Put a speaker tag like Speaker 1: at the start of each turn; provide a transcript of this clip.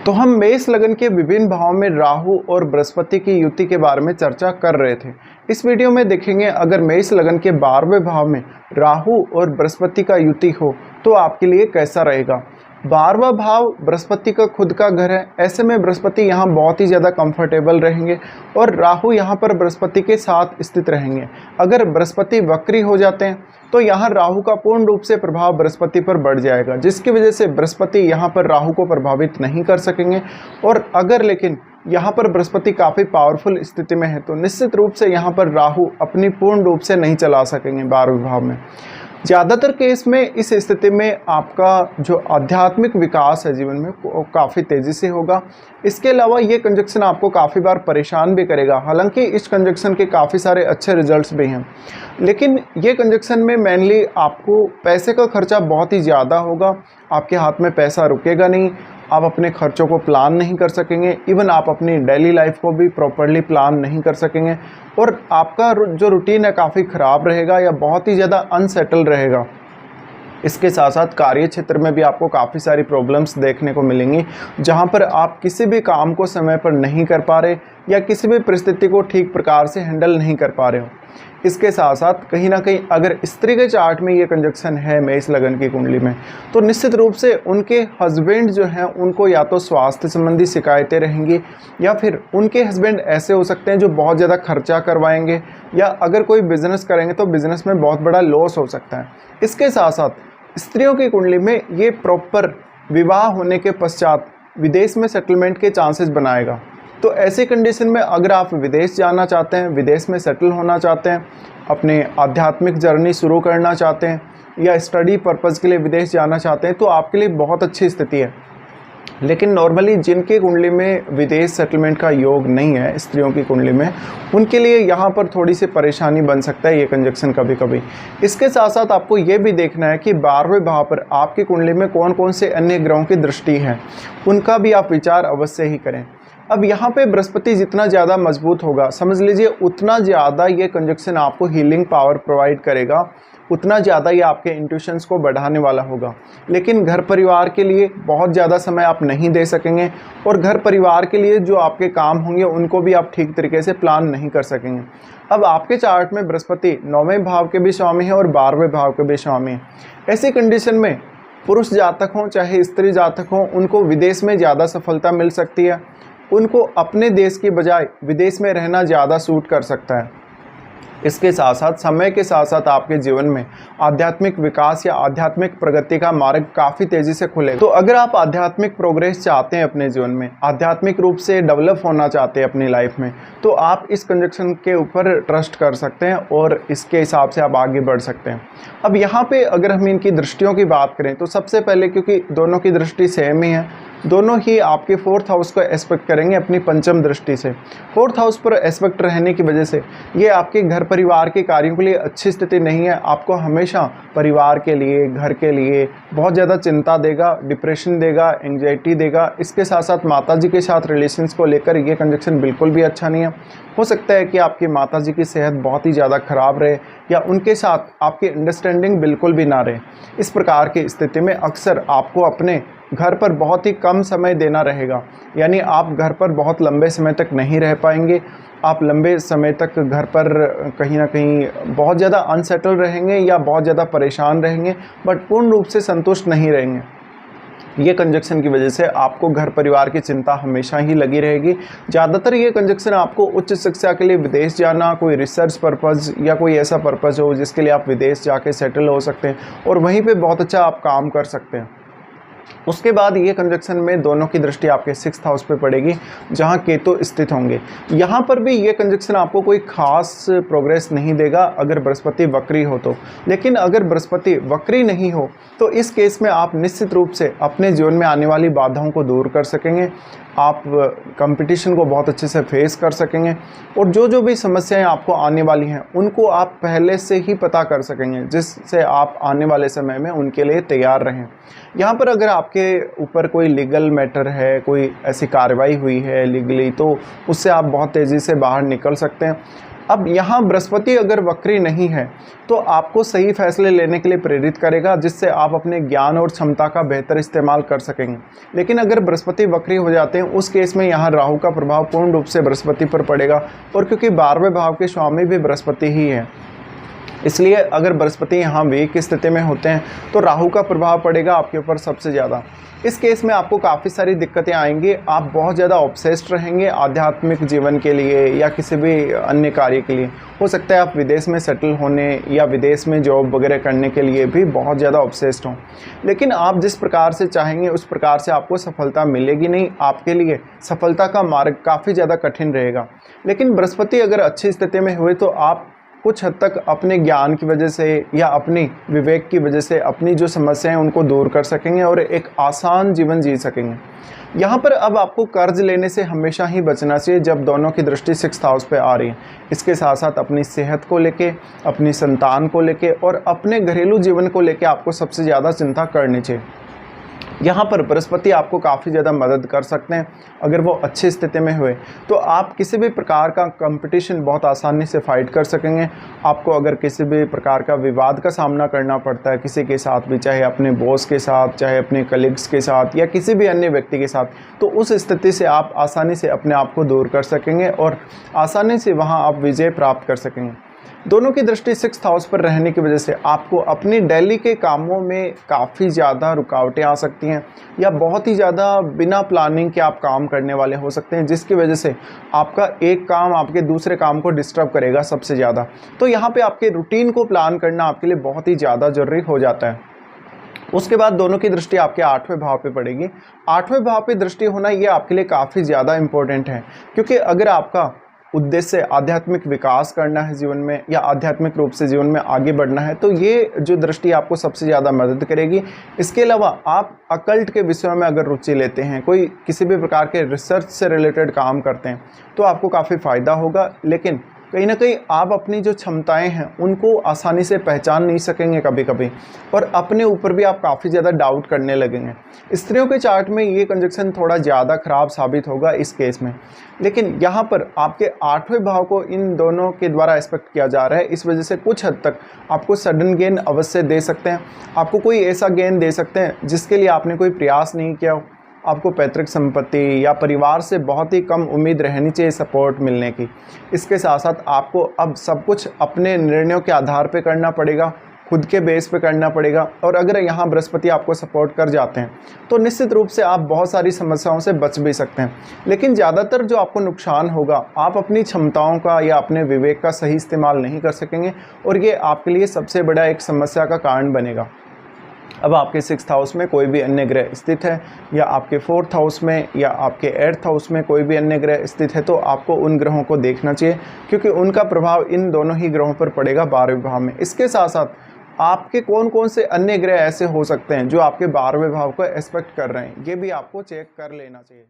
Speaker 1: तो हम मेष लगन के विभिन्न भावों में राहु और बृहस्पति की युति के बारे में चर्चा कर रहे थे। इस वीडियो में देखेंगे अगर मेष लगन के 12वें भाव में राहु और बृहस्पति का युति हो तो आपके लिए कैसा रहेगा। 12वां भाव बृहस्पति का खुद का घर है, ऐसे में बृहस्पति यहाँ बहुत ही ज़्यादा कंफर्टेबल रहेंगे और राहु यहाँ पर बृहस्पति के साथ स्थित रहेंगे। अगर बृहस्पति वक्री हो जाते हैं तो यहाँ राहु का पूर्ण रूप से प्रभाव बृहस्पति पर बढ़ जाएगा, जिसकी वजह से बृहस्पति यहाँ पर राहु को प्रभावित नहीं कर सकेंगे। और अगर लेकिन यहाँ पर बृहस्पति काफ़ी पावरफुल स्थिति में है तो निश्चित रूप से यहाँ पर राहु अपनी पूर्ण रूप से नहीं चला सकेंगे 12वें भाव में। ज़्यादातर केस में इस स्थिति में आपका जो आध्यात्मिक विकास है जीवन में वो काफ़ी तेज़ी से होगा। इसके अलावा ये कंजक्शन आपको काफ़ी बार परेशान भी करेगा, हालांकि इस कंजक्शन के काफ़ी सारे अच्छे रिजल्ट्स भी हैं, लेकिन ये कंजक्शन में मेनली आपको पैसे का खर्चा बहुत ही ज़्यादा होगा। आपके हाथ में पैसा रुकेगा नहीं, आप अपने खर्चों को प्लान नहीं कर सकेंगे, इवन आप अपनी डेली लाइफ को भी प्रॉपर्ली प्लान नहीं कर सकेंगे और आपका जो रूटीन है काफ़ी ख़राब रहेगा या बहुत ही ज़्यादा अनसेटल रहेगा। इसके साथ साथ कार्य क्षेत्र में भी आपको काफ़ी सारी प्रॉब्लम्स देखने को मिलेंगी, जहां पर आप किसी भी काम को समय पर नहीं कर पा रहे या किसी भी परिस्थिति को ठीक प्रकार से हैंडल नहीं कर पा रहे हो। इसके साथ साथ कहीं ना कहीं अगर स्त्री के चार्ट में ये कंजक्शन है मेष लगन की कुंडली में तो निश्चित रूप से उनके हस्बैंड जो हैं उनको या तो स्वास्थ्य संबंधी शिकायतें रहेंगी या फिर उनके हस्बैंड ऐसे हो सकते हैं जो बहुत ज़्यादा खर्चा करवाएंगे, या अगर कोई बिजनेस करेंगे तो बिजनेस में बहुत बड़ा लॉस हो सकता है। इसके साथ साथ स्त्रियों की कुंडली में ये प्रॉपर विवाह होने के पश्चात विदेश में सेटलमेंट के चांसेस बनाएगा। तो ऐसी कंडीशन में अगर आप विदेश जाना चाहते हैं, विदेश में सेटल होना चाहते हैं, अपने आध्यात्मिक जर्नी शुरू करना चाहते हैं या स्टडी पर्पज़ के लिए विदेश जाना चाहते हैं तो आपके लिए बहुत अच्छी स्थिति है। लेकिन नॉर्मली जिनके कुंडली में विदेश सेटलमेंट का योग नहीं है स्त्रियों की कुंडली में, उनके लिए यहाँ पर थोड़ी सी परेशानी बन सकता है ये कंजक्शन कभी कभी। इसके साथ साथ आपको ये भी देखना है कि 12वें भाव पर आपकी कुंडली में कौन कौन से अन्य ग्रहों की दृष्टि है, उनका भी आप विचार अवश्य ही करें। अब यहाँ पे बृहस्पति जितना ज़्यादा मजबूत होगा समझ लीजिए उतना ज़्यादा ये कंजक्शन आपको हीलिंग पावर प्रोवाइड करेगा, उतना ज़्यादा ये आपके इंट्यूशंस को बढ़ाने वाला होगा। लेकिन घर परिवार के लिए बहुत ज़्यादा समय आप नहीं दे सकेंगे और घर परिवार के लिए जो आपके काम होंगे उनको भी आप ठीक तरीके से प्लान नहीं कर सकेंगे। अब आपके चार्ट में बृहस्पति 9वें भाव के भी स्वामी है और 12वें भाव के भी स्वामी है। ऐसी कंडीशन में पुरुष जातक हों चाहे स्त्री जातक हों, उनको विदेश में ज़्यादा सफलता मिल सकती है। उनको अपने देश की बजाय विदेश में रहना ज़्यादा सूट कर सकता है। इसके साथ साथ समय के साथ साथ आपके जीवन में आध्यात्मिक विकास या आध्यात्मिक प्रगति का मार्ग काफ़ी तेज़ी से खुले। तो अगर आप आध्यात्मिक प्रोग्रेस चाहते हैं अपने जीवन में, आध्यात्मिक रूप से डेवलप होना चाहते हैं अपनी लाइफ में, तो आप इस कंजक्शन के ऊपर ट्रस्ट कर सकते हैं और इसके हिसाब से आप आगे बढ़ सकते हैं। अब यहाँ पे अगर हम इनकी दृष्टियों की बात करें तो सबसे पहले, क्योंकि दोनों की दृष्टि सेम ही है, दोनों ही आपके 4th हाउस को एस्पेक्ट करेंगे अपनी पंचम दृष्टि से। 4th हाउस पर एस्पेक्ट रहने की वजह से ये आपके घर परिवार के कार्यों के लिए अच्छी स्थिति नहीं है। आपको हमेशा परिवार के लिए, घर के लिए बहुत ज़्यादा चिंता देगा, डिप्रेशन देगा, एंग्जाइटी देगा। इसके साथ साथ माताजी के साथ रिलेशंस को लेकर ये कंजक्शन बिल्कुल भी अच्छा नहीं है। हो सकता है कि आपकी माताजी की सेहत बहुत ही ज़्यादा ख़राब रहे या उनके साथ आपकी अंडरस्टैंडिंग बिल्कुल भी ना रहे। इस प्रकार की स्थिति में अक्सर आपको अपने घर पर बहुत ही कम समय देना रहेगा, यानी आप घर पर बहुत लंबे समय तक नहीं रह पाएंगे। आप लंबे समय तक घर पर कहीं ना कहीं बहुत ज़्यादा अनसेटल रहेंगे या बहुत ज़्यादा परेशान रहेंगे, बट पूर्ण रूप से संतुष्ट नहीं रहेंगे। ये कंजक्शन की वजह से आपको घर परिवार की चिंता हमेशा ही लगी रहेगी। ज़्यादातर ये कंजक्शन आपको उच्च शिक्षा के लिए विदेश जाना, कोई रिसर्च पर्पज़ या कोई ऐसा पर्पज़ हो जिसके लिए आप विदेश जाके सेटल हो सकते हैं और वहीं पे बहुत अच्छा आप काम कर सकते हैं। उसके बाद ये कंजक्शन में दोनों की दृष्टि आपके 6th हाउस पे पड़ेगी जहाँ केतु स्थित होंगे। यहाँ पर भी ये कंजक्शन आपको कोई खास प्रोग्रेस नहीं देगा अगर बृहस्पति वक्री हो तो। लेकिन अगर बृहस्पति वक्री नहीं हो तो इस केस में आप निश्चित रूप से अपने जीवन में आने वाली बाधाओं को दूर कर सकेंगे। आप कंपटीशन को बहुत अच्छे से फेस कर सकेंगे और जो भी समस्याएं आपको आने वाली हैं उनको आप पहले से ही पता कर सकेंगे, जिससे आप आने वाले समय में उनके लिए तैयार रहें। यहाँ पर अगर आपकी आपके ऊपर कोई लीगल मैटर है, कोई ऐसी कार्रवाई हुई है लीगली, तो उससे आप बहुत तेज़ी से बाहर निकल सकते हैं। अब यहाँ बृहस्पति अगर वक्री नहीं है तो आपको सही फैसले लेने के लिए प्रेरित करेगा, जिससे आप अपने ज्ञान और क्षमता का बेहतर इस्तेमाल कर सकेंगे। लेकिन अगर बृहस्पति वक्री हो जाते हैं, उस केस में यहाँ राहु का प्रभाव पूर्ण रूप से बृहस्पति पर पड़ेगा, और क्योंकि 12वें भाव के स्वामी भी बृहस्पति ही है, इसलिए अगर बृहस्पति यहाँ वीक स्थिति में होते हैं तो राहु का प्रभाव पड़ेगा आपके ऊपर सबसे ज़्यादा। इस केस में आपको काफ़ी सारी दिक्कतें आएंगी। आप बहुत ज़्यादा ऑब्सेस्ड रहेंगे आध्यात्मिक जीवन के लिए या किसी भी अन्य कार्य के लिए। हो सकता है आप विदेश में सेटल होने या विदेश में जॉब वगैरह करने के लिए भी बहुत ज़्यादा ऑब्सेस्ड हों, लेकिन आप जिस प्रकार से चाहेंगे उस प्रकार से आपको सफलता मिलेगी नहीं। आपके लिए सफलता का मार्ग काफ़ी ज़्यादा कठिन रहेगा। लेकिन बृहस्पति अगर अच्छी स्थिति में हुए तो आप कुछ हद तक अपने ज्ञान की वजह से या अपनी विवेक की वजह से अपनी जो समस्याएं उनको दूर कर सकेंगे और एक आसान जीवन जी सकेंगे। यहाँ पर अब आपको कर्ज लेने से हमेशा ही बचना चाहिए जब दोनों की दृष्टि 6th हाउस पे आ रही है। इसके साथ साथ अपनी सेहत को लेके, अपनी संतान को लेके और अपने घरेलू जीवन को लेके आपको सबसे ज़्यादा चिंता करनी चाहिए। यहाँ पर बृहस्पति आपको काफ़ी ज़्यादा मदद कर सकते हैं। अगर वो अच्छी स्थिति में हुए तो आप किसी भी प्रकार का कंपटीशन बहुत आसानी से फाइट कर सकेंगे। आपको अगर किसी भी प्रकार का विवाद का सामना करना पड़ता है किसी के साथ भी, चाहे अपने बॉस के साथ, चाहे अपने कलीग्स के साथ या किसी भी अन्य व्यक्ति के साथ, तो उस स्थिति से आप आसानी से अपने आप को दूर कर सकेंगे और आसानी से वहाँ आप विजय प्राप्त कर सकेंगे। दोनों की दृष्टि 6th हाउस पर रहने की वजह से आपको अपनी डेली के कामों में काफ़ी ज़्यादा रुकावटें आ सकती हैं या बहुत ही ज़्यादा बिना प्लानिंग के आप काम करने वाले हो सकते हैं, जिसकी वजह से आपका एक काम आपके दूसरे काम को डिस्टर्ब करेगा सबसे ज़्यादा। तो यहाँ पे आपके रूटीन को प्लान करना आपके लिए बहुत ही ज़्यादा ज़रूरी हो जाता है। उसके बाद दोनों की दृष्टि आपके 8वें भाव पे पड़ेगी। 8वें भाव पे दृष्टि होना ये आपके लिए काफ़ी ज़्यादा इम्पोर्टेंट है, क्योंकि अगर आपका उद्देश्य आध्यात्मिक विकास करना है जीवन में या आध्यात्मिक रूप से जीवन में आगे बढ़ना है, तो ये जो दृष्टि आपको सबसे ज़्यादा मदद करेगी। इसके अलावा आप अकल्ट के विषयों में अगर रुचि लेते हैं, कोई किसी भी प्रकार के रिसर्च से रिलेटेड काम करते हैं, तो आपको काफ़ी फ़ायदा होगा। लेकिन कहीं ना कहीं आप अपनी जो क्षमताएं हैं उनको आसानी से पहचान नहीं सकेंगे कभी कभी, और अपने ऊपर भी आप काफ़ी ज़्यादा डाउट करने लगेंगे। स्त्रियों के चार्ट में ये कंजक्शन थोड़ा ज़्यादा ख़राब साबित होगा इस केस में, लेकिन यहाँ पर आपके 8वें भाव को इन दोनों के द्वारा एक्सपेक्ट किया जा रहा है। इस वजह से कुछ हद तक आपको सडन गेन अवश्य दे सकते हैं। आपको कोई ऐसा गेन दे सकते हैं जिसके लिए आपने कोई प्रयास नहीं किया हो। आपको पैतृक संपत्ति या परिवार से बहुत ही कम उम्मीद रहनी चाहिए सपोर्ट मिलने की। इसके साथ साथ आपको अब सब कुछ अपने निर्णयों के आधार पे करना पड़ेगा, खुद के बेस पे करना पड़ेगा। और अगर यहाँ बृहस्पति आपको सपोर्ट कर जाते हैं तो निश्चित रूप से आप बहुत सारी समस्याओं से बच भी सकते हैं। लेकिन ज़्यादातर जो आपको नुकसान होगा, आप अपनी क्षमताओं का या अपने विवेक का सही इस्तेमाल नहीं कर सकेंगे, और ये आपके लिए सबसे बड़ा एक समस्या का कारण बनेगा। अब आपके 6th हाउस में कोई भी अन्य ग्रह स्थित है या आपके 4th हाउस में या आपके 8th हाउस में कोई भी अन्य ग्रह स्थित है, तो आपको उन ग्रहों को देखना चाहिए, क्योंकि उनका प्रभाव इन दोनों ही ग्रहों पर पड़ेगा 12वें भाव में। इसके साथ साथ आपके कौन कौन से अन्य ग्रह ऐसे हो सकते हैं जो आपके 12वें भाव को एक्सपेक्ट कर रहे हैं, ये भी आपको चेक कर लेना चाहिए।